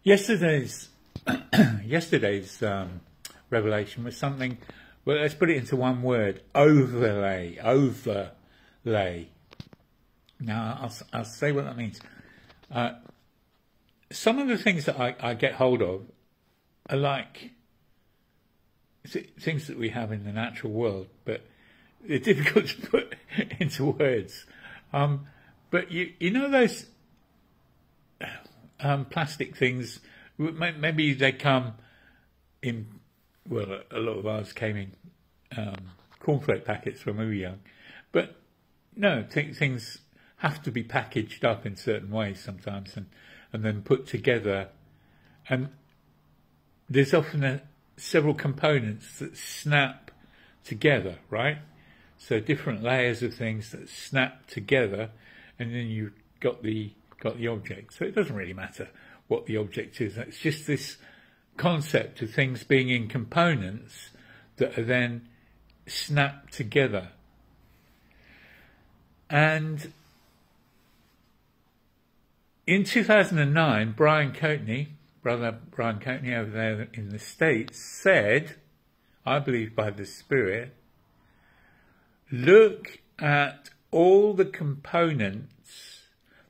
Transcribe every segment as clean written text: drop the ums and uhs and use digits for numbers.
Yesterday's yesterday's revelation was something. Well, let's put it into one word: overlay. Overlay. Now, I'll say what that means. Some of the things that I get hold of are like things that we have in the natural world, but they're difficult to put into words. But you know those plastic things, maybe they come in, well, a lot of ours came in cornflake packets when we were young, but no, things have to be packaged up in certain ways sometimes and then put together, and there's often several components that snap together, right? So different layers of things that snap together, and then you've got the object. So it doesn't really matter what the object is. It's just this concept of things being in components that are then snapped together. And in 2009, Brother Brian Courtney over there in the States said, I believe by the Spirit, look at all the components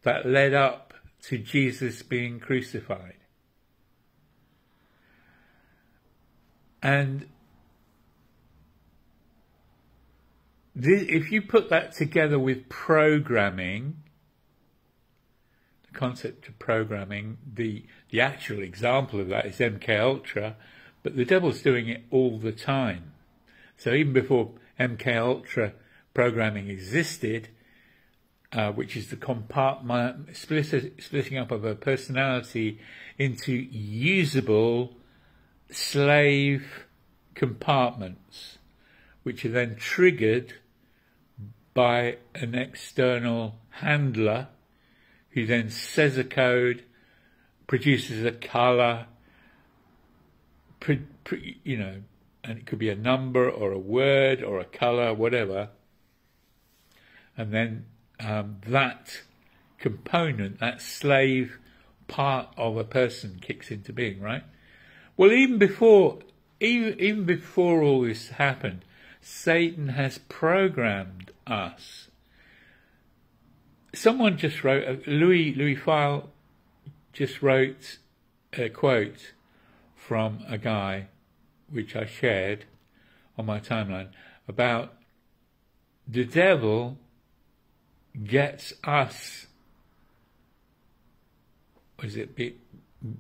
that led up to Jesus being crucified. And if you put that together with programming, the concept of programming, the actual example of that is MK Ultra, but the devil's doing it all the time. So even before MK Ultra programming existed, which is the splitting up of a personality into usable slave compartments, which are then triggered by an external handler who then says a code, produces a colour, you know, and it could be a number or a word or a colour, whatever, and then that component, that slave part of a person kicks into being, right? Well, even before all this happened, Satan has programmed us. Someone just wrote, Louis File just wrote a quote from a guy, which I shared on my timeline, about the devil gets us.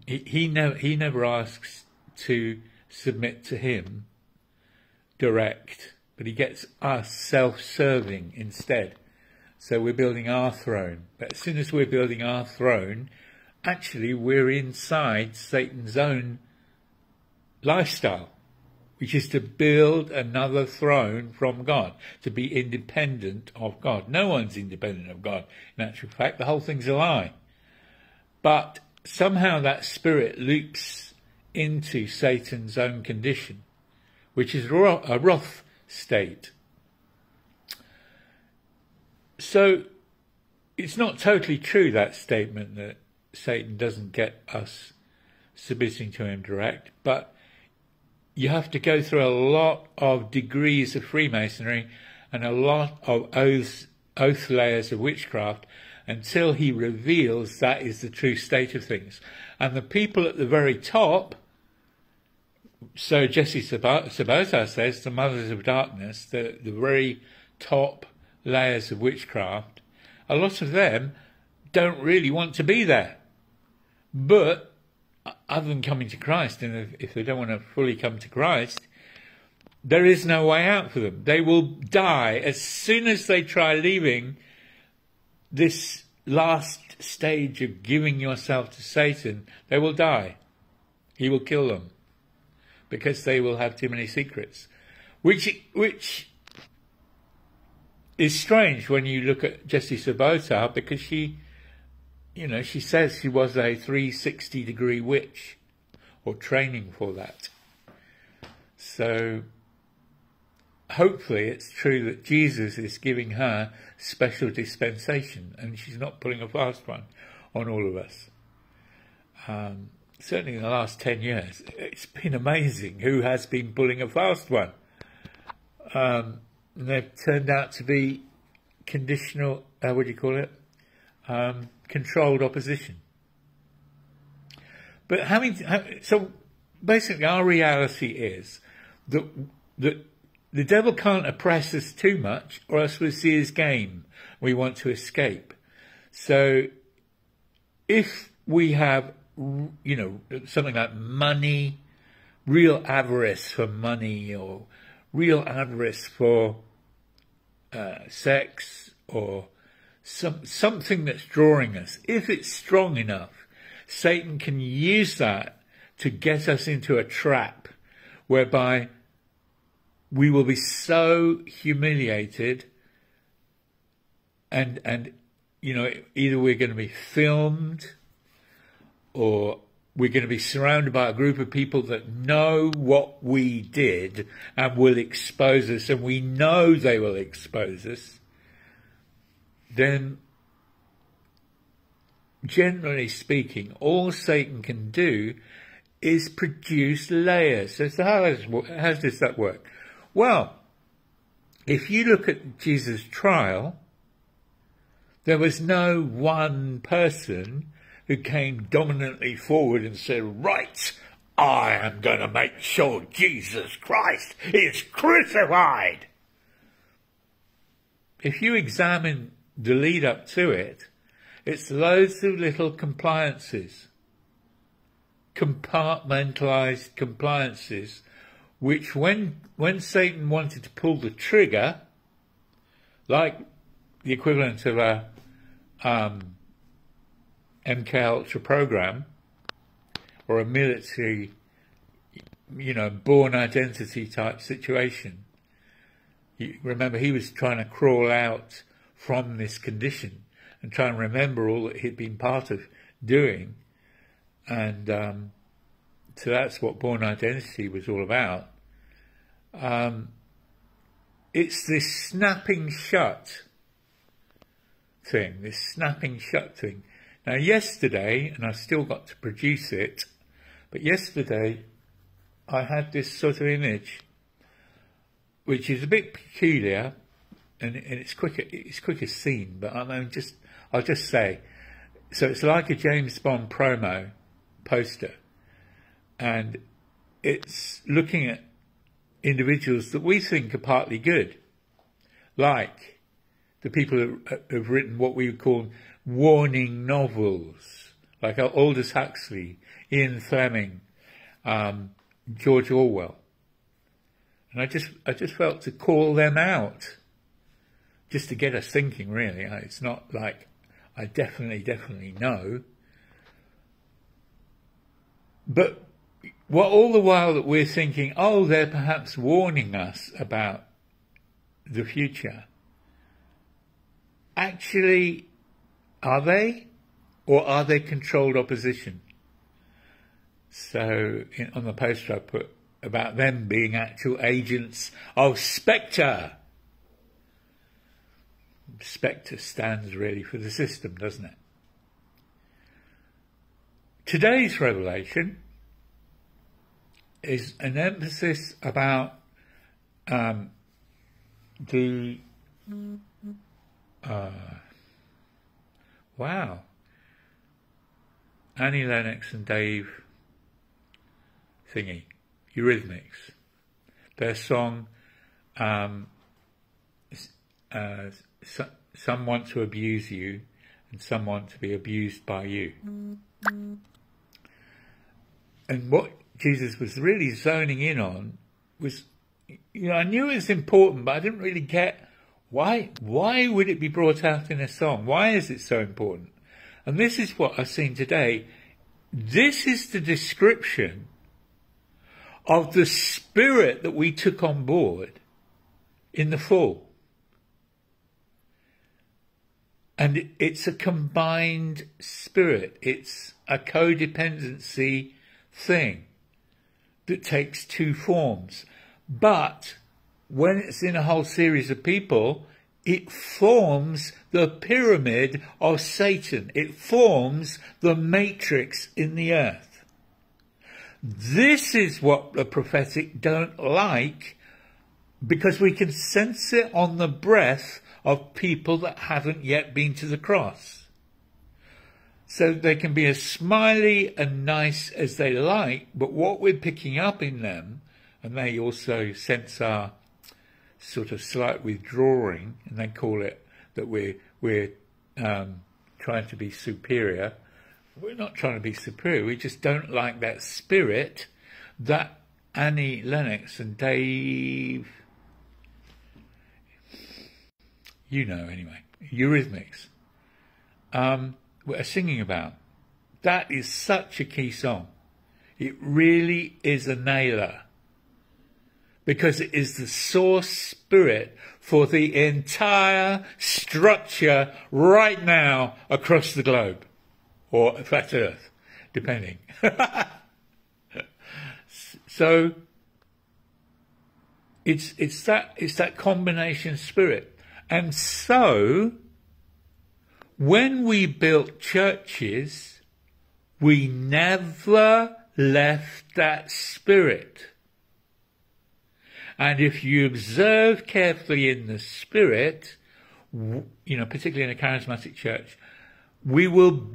He never asks to submit to him direct, but he gets us self-serving instead. So we're building our throne. But as soon as we're building our throne, actually we're inside Satan's own lifestyle, which is to build another throne from God, to be independent of God. No one's independent of God. In actual fact, the whole thing's a lie. But somehow that spirit loops into Satan's own condition, which is a wrath state. So it's not totally true, that statement, that Satan doesn't get us submitting to him direct, but you have to go through a lot of degrees of Freemasonry and a lot of oath layers of witchcraft until he reveals that is the true state of things. And the people at the very top, so Jesse Sabota says, the mothers of darkness, the very top layers of witchcraft, a lot of them don't really want to be there. But other than coming to Christ, and if they don't want to fully come to Christ, there is no way out for them. They will die as soon as they try leaving this last stage of giving yourself to Satan. They will die. He will kill them because they will have too many secrets, which is strange when you look at Jessie Sabota, because she says she was a 360-degree witch, or training for that. So hopefully it's true that Jesus is giving her special dispensation and she's not pulling a fast one on all of us. certainly in the last 10 years, it's been amazing who has been pulling a fast one. And they've turned out to be conditional, controlled opposition. But so basically our reality is that the devil can't oppress us too much, or else we see his game. We want to escape. So if we have, something like money, real avarice for money, or real avarice for sex, or something that's drawing us, if it's strong enough, Satan can use that to get us into a trap whereby we will be so humiliated and either we're going to be filmed, or we're going to be surrounded by a group of people that know what we did and will expose us, and we know they will expose us. Then, generally speaking, all Satan can do is produce layers. So how does that work? Well, if you look at Jesus' trial, there was no one person who came dominantly forward and said, right, I am going to make sure Jesus Christ is crucified. If you examine the lead up to it, it's loads of little compliances, compartmentalized compliances, which when Satan wanted to pull the trigger, like the equivalent of a MK Ultra program or a military, born identity type situation. You remember, he was trying to crawl out from this condition and try and remember all that he'd been part of doing. And so that's what born identity was all about. It's this snapping shut thing, Now yesterday, and I've still got to produce it, but yesterday I had this sort of image, which is a bit peculiar, and it's quicker seen, but I'll just say, so it's like a James Bond promo poster, and it's looking at individuals that we think are partly good, like the people who have written what we would call warning novels, like Aldous Huxley, Ian Fleming, George Orwell. And I just felt to call them out, just to get us thinking, really. It's not like I definitely know. But all the while that we're thinking, oh, they're perhaps warning us about the future, actually, are they? Or are they controlled opposition? So on the poster I put about them being actual agents of Spectre. Spectre stands really for the system, doesn't it? Today's revelation is an emphasis about wow, Annie Lennox and Dave thingy, Eurythmics, their song, some want to abuse you and some want to be abused by you. And what Jesus was really zoning in on was, I knew it was important, but I didn't really get why would it be brought out in a song? Why is it so important? And this is what I've seen today. This is the description of the spirit that we took on board in the fall. And it's a combined spirit. It's a codependency thing that takes two forms. But when it's in a whole series of people, it forms the pyramid of Satan. It forms the matrix in the earth. This is what the prophetic don't like, because we can sense it on the breath of people that haven't yet been to the cross. So they can be as smiley and nice as they like, but what we're picking up in them, and they also sense our sort of slight withdrawing, and they call it that we're trying to be superior. We're not trying to be superior. We just don't like that spirit that Annie Lennox and Dave, you know anyway, Eurythmics, are singing about. That is such a key song. It really is a nailer, because it is the source spirit for the entire structure right now across the globe, or flat earth, depending. So it's that combination spirit. And so when we built churches, we never left that spirit. And if you observe carefully in the spirit, you know, particularly in a charismatic church, we will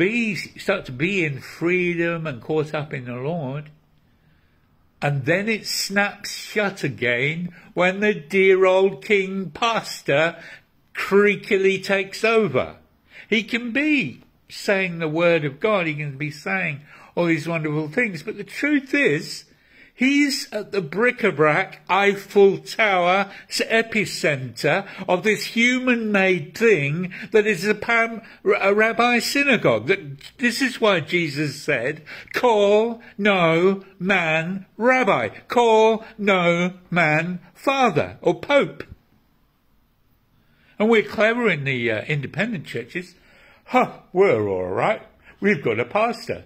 start to be in freedom and caught up in the Lord. And then it snaps shut again when the dear old king pastor creakily takes over. He can be saying the word of God, he can be saying all these wonderful things, but the truth is, he's at the bric-a-brac Eiffel Tower epicenter of this human-made thing that is a rabbi synagogue. This is why Jesus said, call no man rabbi, call no man father or pope. And we're clever in the independent churches. We're all right. We've got a pastor.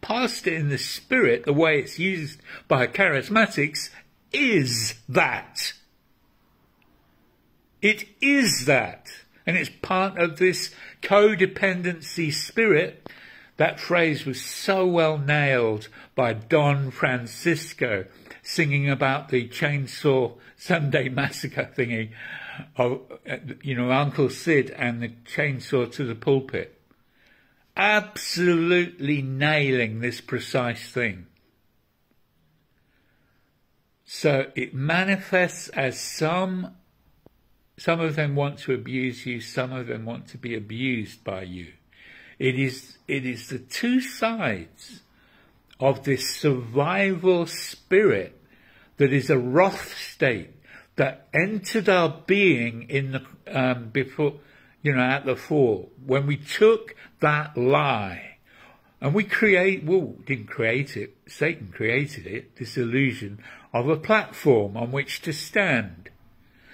Pastor in the spirit, the way it's used by charismatics, is that. It is that. And it's part of this codependency spirit. That phrase was so well nailed by Don Francisco, singing about the Chainsaw Sunday Massacre thingy of, you know, Uncle Sid and the chainsaw to the pulpit. Absolutely nailing this precise thing. So it manifests as some of them want to abuse you, some of them want to be abused by you. It is the two sides of this survival spirit that is a wrath state that entered our being in the before, you know, at the fall, when we took that lie, and we didn't create it, Satan created it, this illusion of a platform on which to stand.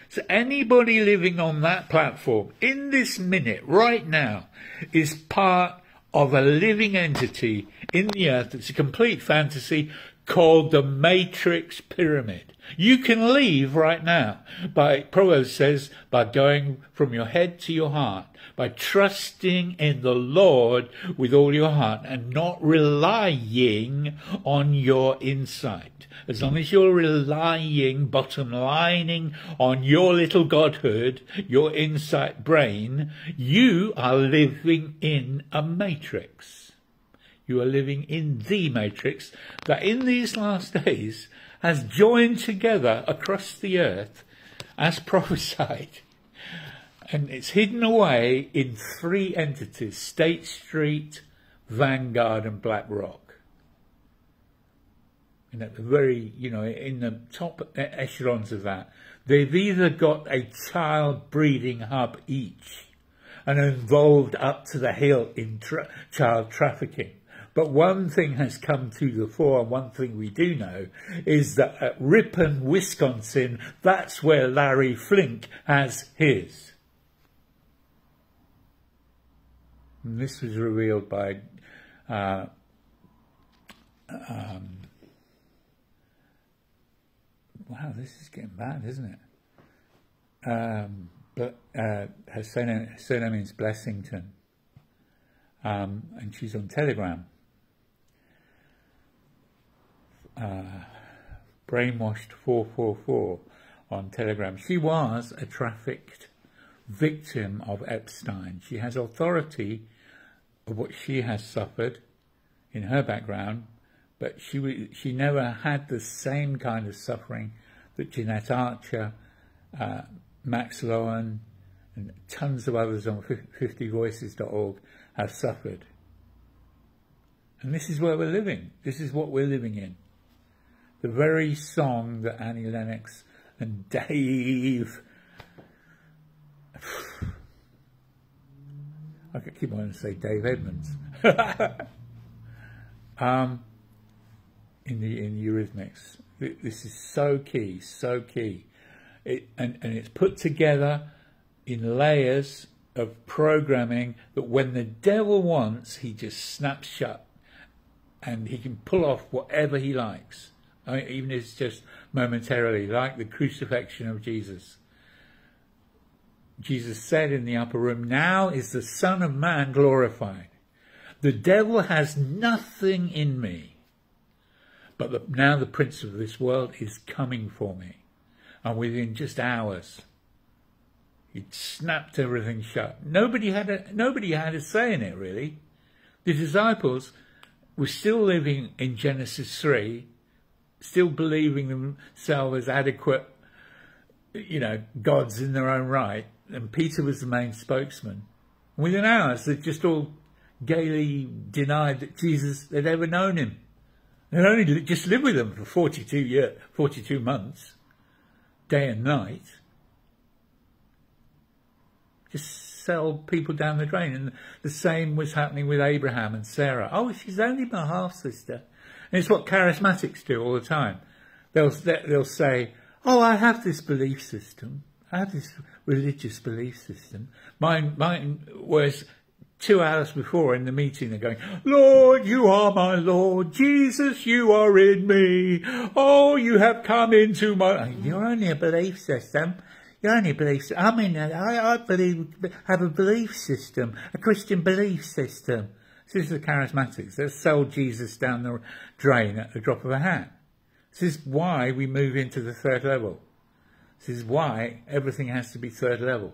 So anybody living on that platform in this minute, right now, is part of a living entity in the earth that's a complete fantasy called the Matrix Pyramid. You can leave right now, Proverbs says, by going from your head to your heart, by trusting in the Lord with all your heart and not relying on your insight. As long as you're relying, bottom lining on your little godhood, your insight brain, you are living in a matrix. You are living in the matrix that in these last days has joined together across the earth as prophesied. And it's hidden away in three entities: State Street, Vanguard and BlackRock. And at the very, you know, in the top echelons of that, they've either got a child breeding hub each and are involved up to the hilt in child trafficking. But one thing has come to the fore, and one thing we do know, is that at Ripon, Wisconsin, that's where Larry Flink has his. And this was revealed by wow, this is getting bad, isn't it? But her surname is Blessington, and she's on Telegram. Brainwashed 444 on Telegram. She was a trafficked victim of Epstein. She has authority of what she has suffered in her background, but she never had the same kind of suffering that Jeanette Archer, Max Lowen, and tons of others on 50voices.org have suffered. And this is where we're living. This is what we're living in. The very song that Annie Lennox and Dave... I could keep wanting to say Dave Edmonds. in the Eurythmics. This is so key, so key. And it's put together in layers of programming that when the devil wants, he just snaps shut and he can pull off whatever he likes. I mean, even if it's just momentarily, like the crucifixion of Jesus. Jesus said in the upper room, "Now is the Son of Man glorified. The devil has nothing in me, but now the prince of this world is coming for me." And within just hours, he'd snapped everything shut. Nobody had a say in it, really. The disciples were still living in Genesis 3, still believing themselves as adequate, gods in their own right. And Peter was the main spokesman. And within hours, they just all gaily denied that they'd ever known him. They'd only just lived with him for 42 months, day and night. Just sell people down the drain. And the same was happening with Abraham and Sarah. Oh, she's only my half-sister. And it's what charismatics do all the time. They'll say, oh, I have this belief system. I have this religious belief system. Mine was 2 hours before in the meeting, they're going, Lord, you are my Lord. Jesus, you are in me. Oh, you have come into my... You're only a belief system. You're only a belief system. I mean, I have a belief system, a Christian belief system. This is the charismatics. They'll sell Jesus down the drain at the drop of a hat. This is why we move into the third level. This is why everything has to be third level.